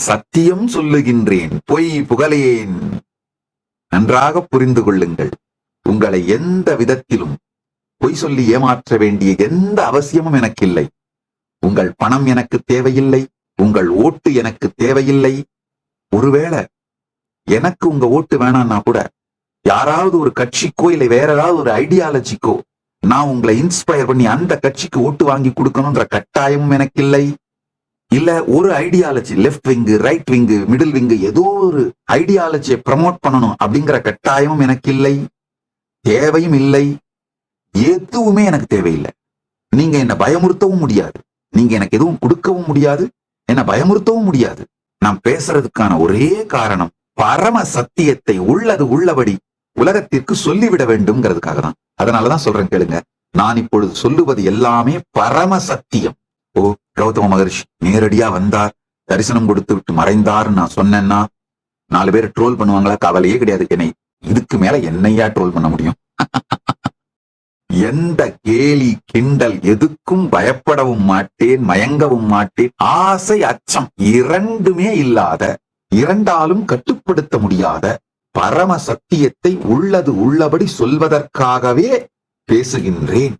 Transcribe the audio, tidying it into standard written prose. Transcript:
சத்தியம் சொல்லுகின்றேன், பொய் புகழேன். நன்றாக புரிந்து கொள்ளுங்கள். உங்களை எந்த விதத்திலும் பொய் சொல்லி ஏமாற்ற வேண்டிய எந்த அவசியமும் எனக்கு இல்லை. உங்கள் பணம் எனக்கு தேவையில்லை, உங்கள் ஓட்டு எனக்கு தேவையில்லை. ஒருவேளை எனக்கு உங்க ஓட்டு வேணாம்னா கூட யாராவது ஒரு கட்சிக்கோ இல்லை வேற ஏதாவது ஒரு ஐடியாலஜிக்கோ நான் உங்களை இன்ஸ்பயர் பண்ணி அந்த கட்சிக்கு ஓட்டு வாங்கி கொடுக்கணும்ன்ற கட்டாயமும் எனக்கு இல்லை. இல்ல ஒரு ideology, left wing, right wing, middle wing, ஏதோ ஒரு ஐடியாலஜியை ப்ரமோட் பண்ணணும் அப்படிங்கிற கட்டாயமும் எனக்கு இல்லை, தேவையும் இல்லை. எதுவுமே எனக்கு தேவையில்லை. நீங்க என்ன பயமுறுத்தவும் முடியாது, நீங்க எனக்கு எதுவும் கொடுக்கவும் முடியாது, என்ன பயமுறுத்தவும் முடியாது. நான் பேசுறதுக்கான ஒரே காரணம் பரம சத்தியத்தை உள்ளது உள்ளபடி உலகத்திற்கு சொல்லிவிட வேண்டும்ங்கிறதுக்காக தான். அதனாலதான் சொல்றேன் கேளுங்க. நான் இப்பொழுது சொல்லுவது எல்லாமே பரம சத்தியம். ஓ, கௌதம மகரிஷி நேரடியா வந்தார், தரிசனம் கொடுத்து விட்டு மறைந்தார்னு நான் சொன்னேன்னா 4 பேர் ட்ரோல் பண்ணுவாங்களா? கவலையே கிடையாது. என்னை இதுக்கு மேல என்னையா ட்ரோல் பண்ண முடியும்? எந்த கேலி கிண்டல் எதுக்கும் பயப்படவும் மாட்டேன், மயங்கவும் மாட்டேன். ஆசை அச்சம் இரண்டுமே இல்லாத, இரண்டாலும் கட்டுப்படுத்த முடியாத பரம சத்தியத்தை உள்ளது உள்ளபடி சொல்வதற்காகவே பேசுகின்றேன்.